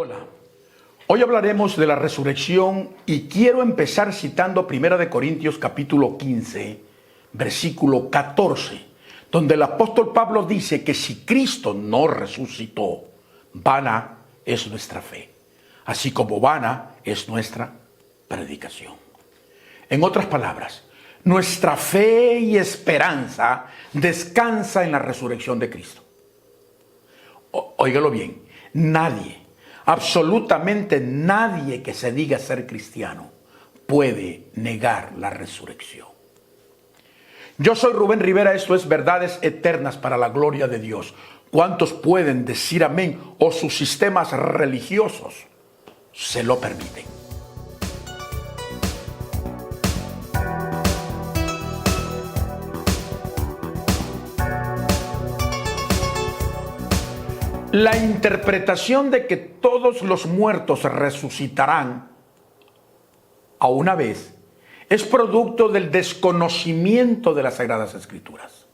Hola, hoy hablaremos de la resurrección y quiero empezar citando 1 Corintios capítulo 15, versículo 14, donde el apóstol Pablo dice que si Cristo no resucitó, vana es nuestra fe, así como vana es nuestra predicación. En otras palabras, nuestra fe y esperanza descansa en la resurrección de Cristo. Óigalo bien, nadie, absolutamente nadie que se diga ser cristiano puede negar la resurrección. Yo soy Rubén Rivera, esto es Verdades Eternas para la Gloria de Dios. ¿Cuántos pueden decir amén o sus sistemas religiosos se lo permiten? La interpretación de que todos los muertos resucitarán a una vez es producto del desconocimiento de las Sagradas Escrituras.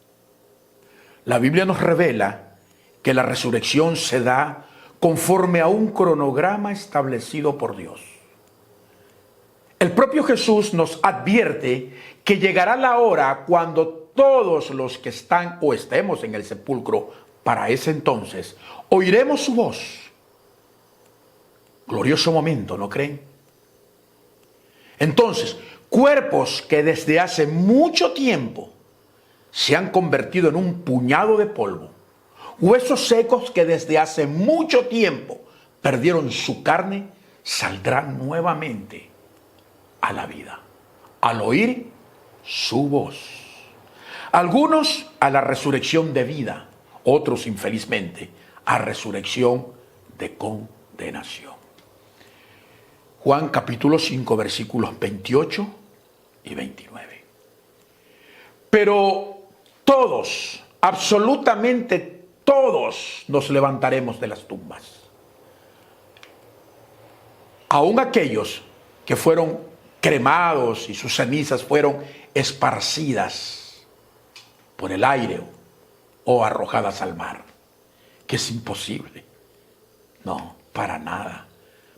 La Biblia nos revela que la resurrección se da conforme a un cronograma establecido por Dios. El propio Jesús nos advierte que llegará la hora cuando todos los que están o estemos en el sepulcro para ese entonces, oiremos su voz. Glorioso momento, ¿no creen? Entonces, cuerpos que desde hace mucho tiempo se han convertido en un puñado de polvo, huesos secos que desde hace mucho tiempo perdieron su carne, saldrán nuevamente a la vida, al oír su voz. Algunos a la resurrección de vida, otros infelizmente a resurrección de condenación. Juan capítulo 5 versículos 28 y 29. Pero todos, absolutamente todos nos levantaremos de las tumbas. Aún aquellos que fueron cremados y sus cenizas fueron esparcidas por el aire o arrojadas al mar, que es imposible. No, para nada.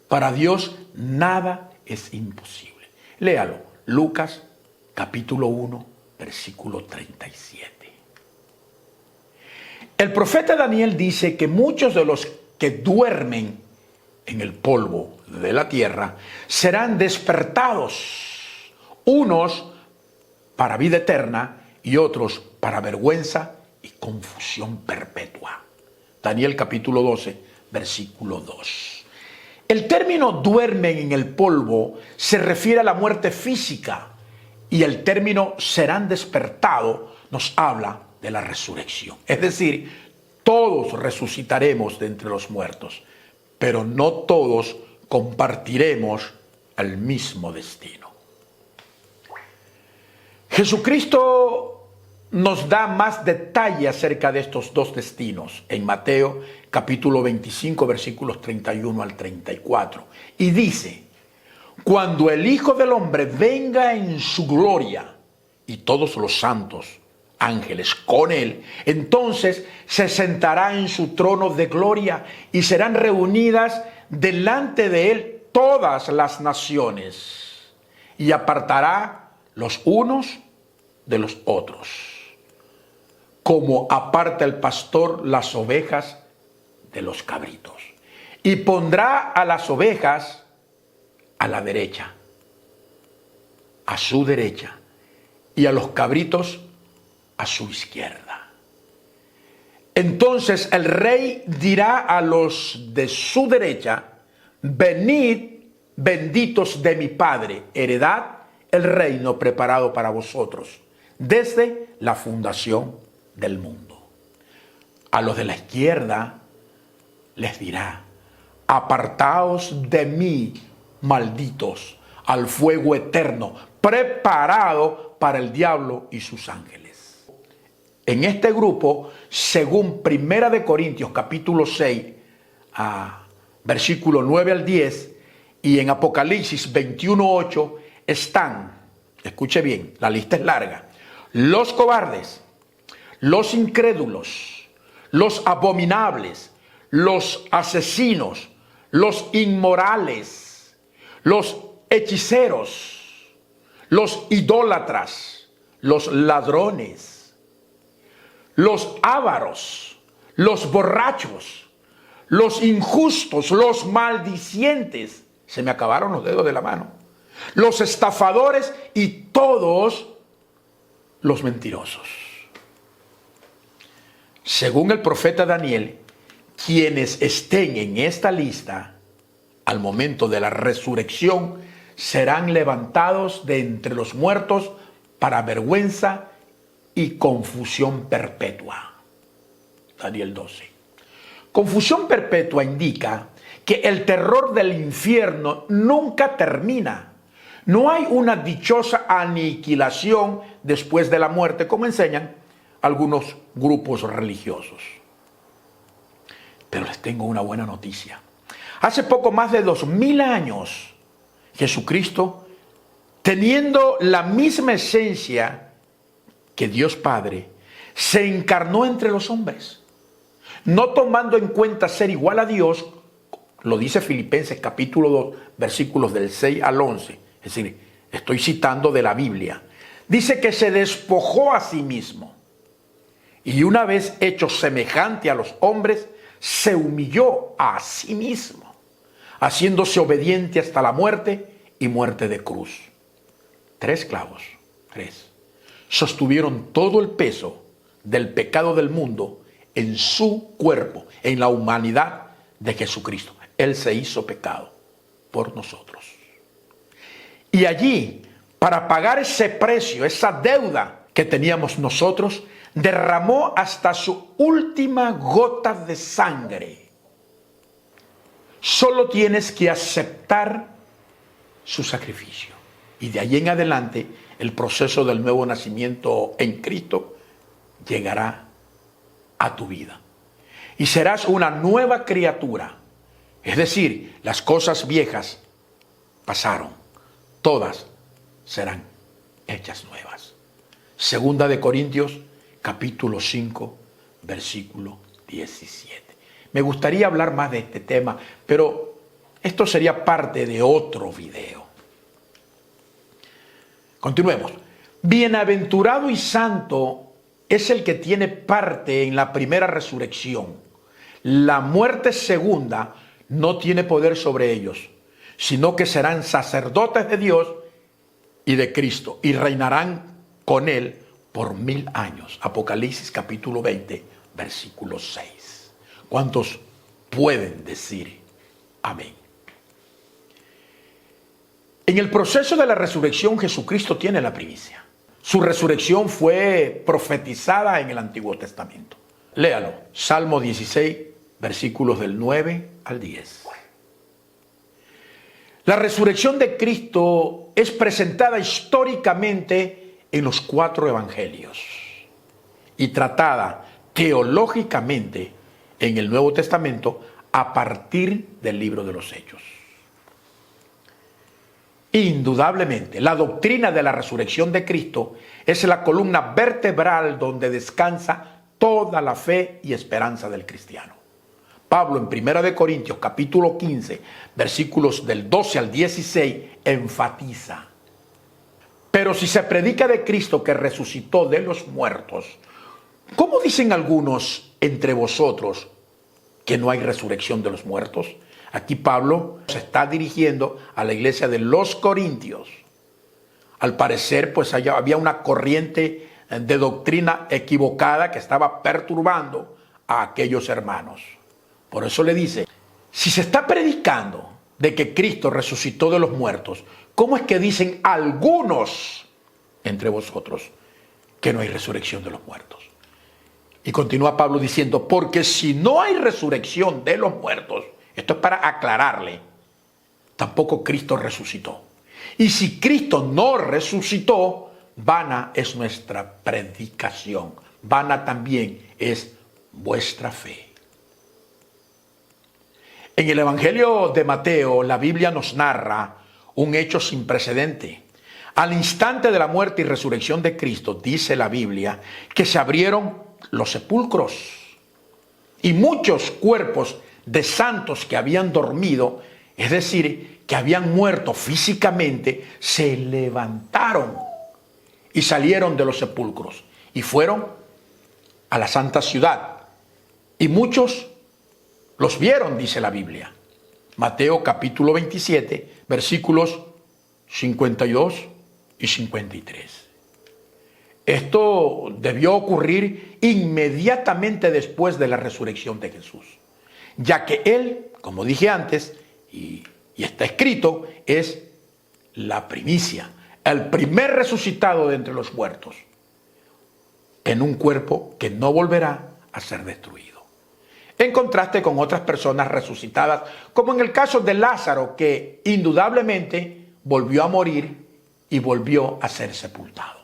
Para Dios nada es imposible. Léalo, Lucas capítulo 1, versículo 37. El profeta Daniel dice que muchos de los que duermen en el polvo de la tierra serán despertados, unos para vida eterna y otros para vergüenza y confusión perpetua. Daniel capítulo 12, versículo 2. El término duermen en el polvo se refiere a la muerte física y el término serán despertados nos habla de la resurrección. Es decir, todos resucitaremos de entre los muertos, pero no todos compartiremos el mismo destino. Jesucristo nos da más detalle acerca de estos dos destinos en Mateo capítulo 25 versículos 31 al 34 y dice: cuando el Hijo del Hombre venga en su gloria y todos los santos ángeles con él, entonces se sentará en su trono de gloria y serán reunidas delante de él todas las naciones y apartará los unos de los otros, como aparta el pastor las ovejas de los cabritos, y pondrá a las ovejas a la derecha, a su derecha, y a los cabritos a su izquierda. Entonces el rey dirá a los de su derecha: venid, benditos de mi Padre, heredad el reino preparado para vosotros desde la fundación del mundo. A los de la izquierda les dirá: apartaos de mí, malditos, al fuego eterno, preparado para el diablo y sus ángeles. En este grupo, según 1 Corintios capítulo 6, versículo 9 al 10, y en Apocalipsis 21:8, están, escuche bien, la lista es larga, los cobardes, los incrédulos, los abominables, los asesinos, los inmorales, los hechiceros, los idólatras, los ladrones, los ávaros, los borrachos, los injustos, los maldicientes. Se me acabaron los dedos de la mano. Los estafadores y todos los mentirosos. Según el profeta Daniel, quienes estén en esta lista al momento de la resurrección serán levantados de entre los muertos para vergüenza y confusión perpetua. Daniel 12. Confusión perpetua indica que el terror del infierno nunca termina. No hay una dichosa aniquilación después de la muerte, como enseñan algunos grupos religiosos. Pero les tengo una buena noticia. Hace poco más de 2000 años, Jesucristo, teniendo la misma esencia que Dios Padre, se encarnó entre los hombres, no tomando en cuenta ser igual a Dios. Lo dice Filipenses capítulo 2, versículos del 6 al 11. Es decir, estoy citando de la Biblia. Dice que se despojó a sí mismo. Y una vez hecho semejante a los hombres, se humilló a sí mismo, haciéndose obediente hasta la muerte y muerte de cruz. 3 clavos, 3, sostuvieron todo el peso del pecado del mundo en su cuerpo, en la humanidad de Jesucristo. Él se hizo pecado por nosotros. Y allí, para pagar ese precio, esa deuda que teníamos nosotros, derramó hasta su última gota de sangre. Solo tienes que aceptar su sacrificio. Y de ahí en adelante, el proceso del nuevo nacimiento en Cristo llegará a tu vida. Y serás una nueva criatura. Es decir, las cosas viejas pasaron. Todas serán hechas nuevas. Segunda de Corintios, capítulo 5, versículo 17. Me gustaría hablar más de este tema, pero esto sería parte de otro video. Continuemos. Bienaventurado y santo es el que tiene parte en la primera resurrección. La muerte segunda no tiene poder sobre ellos, sino que serán sacerdotes de Dios y de Cristo, y reinarán con él por 1000 años. Apocalipsis capítulo 20, versículo 6. ¿Cuántos pueden decir amén? En el proceso de la resurrección, Jesucristo tiene la primicia. Su resurrección fue profetizada en el Antiguo Testamento. Léalo, Salmo 16, versículos del 9 al 10. La resurrección de Cristo es presentada históricamente en los 4 evangelios y tratada teológicamente en el Nuevo Testamento a partir del libro de los Hechos. Indudablemente, la doctrina de la resurrección de Cristo es la columna vertebral donde descansa toda la fe y esperanza del cristiano. Pablo en 1 Corintios capítulo 15, versículos del 12 al 16, enfatiza: pero si se predica de Cristo que resucitó de los muertos, ¿cómo dicen algunos entre vosotros que no hay resurrección de los muertos? Aquí Pablo se está dirigiendo a la iglesia de los Corintios. Al parecer, pues había una corriente de doctrina equivocada que estaba perturbando a aquellos hermanos. Por eso le dice, si se está predicando de que Cristo resucitó de los muertos, ¿cómo es que dicen algunos entre vosotros que no hay resurrección de los muertos? Y continúa Pablo diciendo, porque si no hay resurrección de los muertos, esto es para aclararle, tampoco Cristo resucitó. Y si Cristo no resucitó, vana es nuestra predicación, vana también es vuestra fe. En el Evangelio de Mateo, la Biblia nos narra un hecho sin precedente. Al instante de la muerte y resurrección de Cristo, dice la Biblia, que se abrieron los sepulcros y muchos cuerpos de santos que habían dormido, es decir, que habían muerto físicamente, se levantaron y salieron de los sepulcros y fueron a la santa ciudad. Y muchos los vieron, dice la Biblia. Mateo capítulo 27, versículos 52 y 53. Esto debió ocurrir inmediatamente después de la resurrección de Jesús, ya que Él, como dije antes, y está escrito, es la primicia, el primer resucitado de entre los muertos, en un cuerpo que no volverá a ser destruido. En contraste con otras personas resucitadas, como en el caso de Lázaro, que indudablemente volvió a morir y volvió a ser sepultado.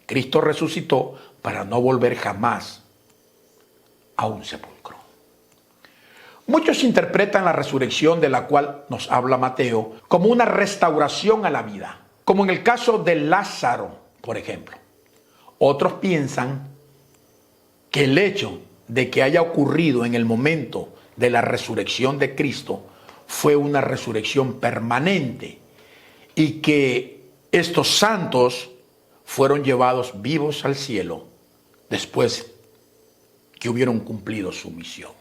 Cristo resucitó para no volver jamás a un sepulcro. Muchos interpretan la resurrección de la cual nos habla Mateo como una restauración a la vida, como en el caso de Lázaro, por ejemplo. Otros piensan que el hecho de que haya ocurrido en el momento de la resurrección de Cristo fue una resurrección permanente y que estos santos fueron llevados vivos al cielo después que hubieron cumplido su misión.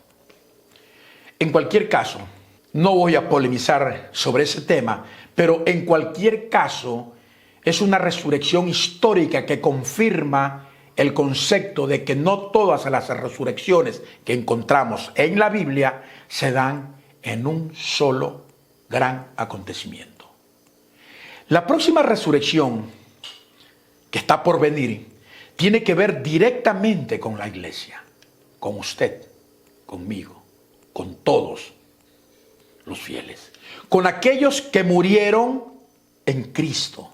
En cualquier caso, no voy a polemizar sobre ese tema, pero en cualquier caso es una resurrección histórica que confirma el concepto de que no todas las resurrecciones que encontramos en la Biblia se dan en un solo gran acontecimiento. La próxima resurrección que está por venir tiene que ver directamente con la iglesia, con usted, conmigo, con todos los fieles, con aquellos que murieron en Cristo.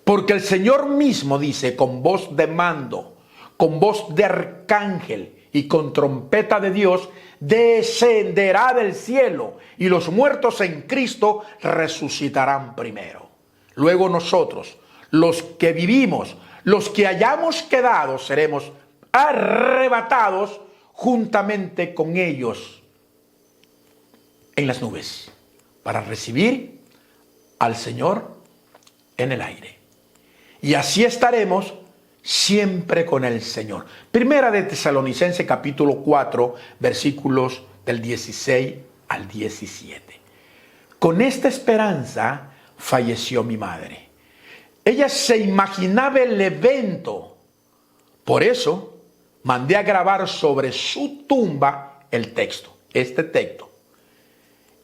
Porque el Señor mismo dice, con voz de mando, con voz de arcángel y con trompeta de Dios, descenderá del cielo y los muertos en Cristo resucitarán primero. Luego nosotros, los que vivimos, los que hayamos quedado, seremos arrebatados juntamente con ellos en las nubes para recibir al Señor en el aire. Y así estaremos siempre con el Señor. Primera de Tesalonicenses capítulo 4, versículos del 16 al 17. Con esta esperanza falleció mi madre. Ella se imaginaba el evento. Por eso mandé a grabar sobre su tumba el texto, este texto.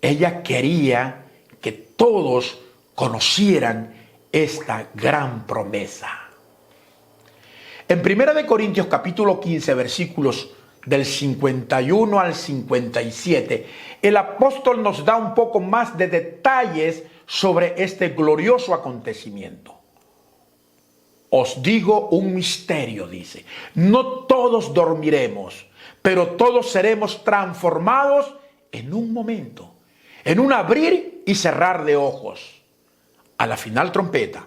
Ella quería que todos conocieran esta gran promesa. En 1 Corintios capítulo 15, versículos del 51 al 57, el apóstol nos da un poco más de detalles sobre este glorioso acontecimiento. Os digo un misterio, dice. No todos dormiremos, pero todos seremos transformados en un momento, en un abrir y cerrar de ojos, a la final trompeta,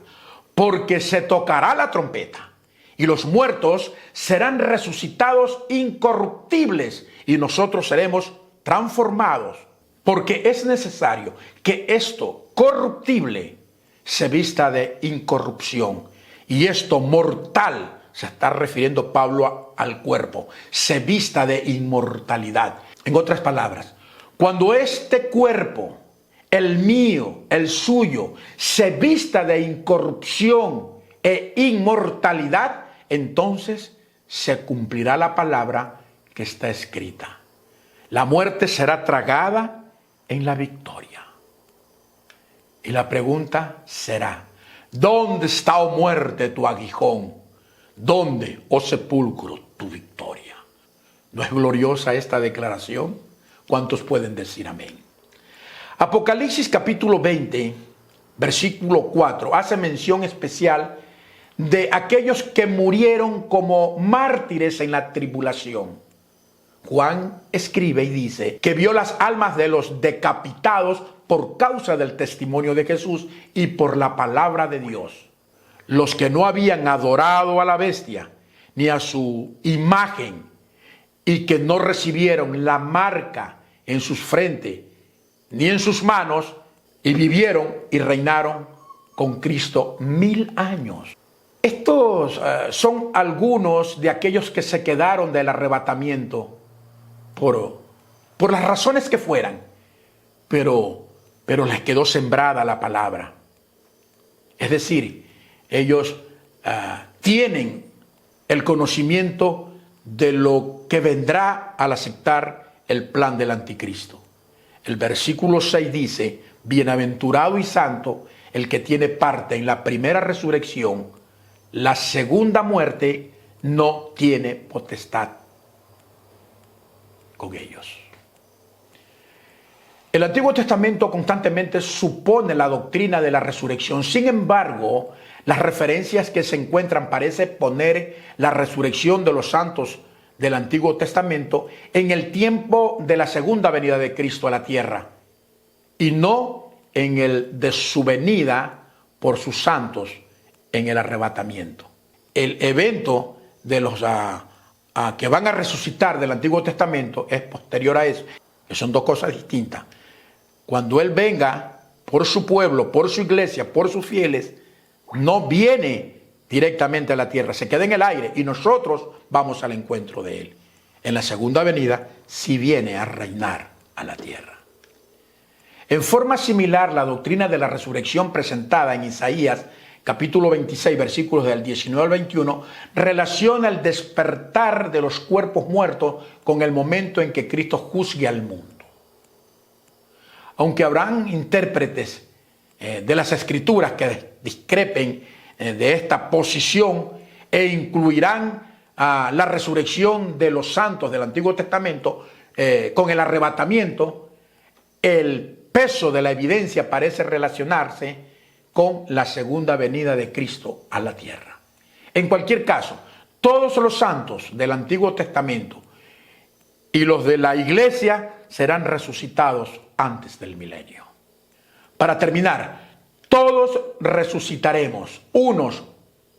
porque se tocará la trompeta y los muertos serán resucitados incorruptibles y nosotros seremos transformados, porque es necesario que esto corruptible se vista de incorrupción. Y esto mortal, se está refiriendo Pablo al cuerpo, se vista de inmortalidad. En otras palabras, cuando este cuerpo, el mío, el suyo, se vista de incorrupción e inmortalidad, entonces se cumplirá la palabra que está escrita. La muerte será tragada en la victoria. Y la pregunta será, ¿dónde está, oh muerte, tu aguijón? ¿Dónde, oh sepulcro, tu victoria? ¿No es gloriosa esta declaración? ¿Cuántos pueden decir amén? Apocalipsis capítulo 20, versículo 4, hace mención especial de aquellos que murieron como mártires en la tribulación. Juan escribe y dice que vio las almas de los decapitados por causa del testimonio de Jesús y por la palabra de Dios. Los que no habían adorado a la bestia ni a su imagen y que no recibieron la marca en sus frentes ni en sus manos, y vivieron y reinaron con Cristo 1000 años. Estos son algunos de aquellos que se quedaron del arrebatamiento por las razones que fueran, pero les quedó sembrada la palabra. Es decir, ellos tienen el conocimiento de lo que vendrá al aceptar el plan del anticristo. El versículo 6 dice: bienaventurado y santo el que tiene parte en la primera resurrección, la segunda muerte no tiene potestad con ellos. El Antiguo Testamento constantemente supone la doctrina de la resurrección. Sin embargo, las referencias que se encuentran parecen poner la resurrección de los santos del Antiguo Testamento en el tiempo de la segunda venida de Cristo a la tierra, y no en el de su venida por sus santos en el arrebatamiento. El evento de los que van a resucitar del Antiguo Testamento es posterior a eso, que son dos cosas distintas. Cuando Él venga por su pueblo, por su iglesia, por sus fieles, no viene directamente a la tierra, se queda en el aire y nosotros vamos al encuentro de Él. En la segunda venida sí viene a reinar a la tierra. En forma similar, la doctrina de la resurrección presentada en Isaías capítulo 26, versículos del 19 al 21, relaciona el despertar de los cuerpos muertos con el momento en que Cristo juzgue al mundo. Aunque habrán intérpretes de las Escrituras que discrepen de esta posición e incluirán la resurrección de los santos del Antiguo Testamento con el arrebatamiento, el peso de la evidencia parece relacionarse con la segunda venida de Cristo a la tierra. En cualquier caso, todos los santos del Antiguo Testamento y los de la iglesia serán resucitados antes del milenio. Para terminar, todos resucitaremos, unos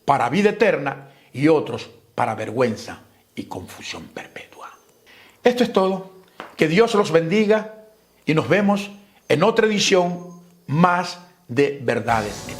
para vida eterna y otros para vergüenza y confusión perpetua. Esto es todo. Que Dios los bendiga y nos vemos en otra edición más de Verdades.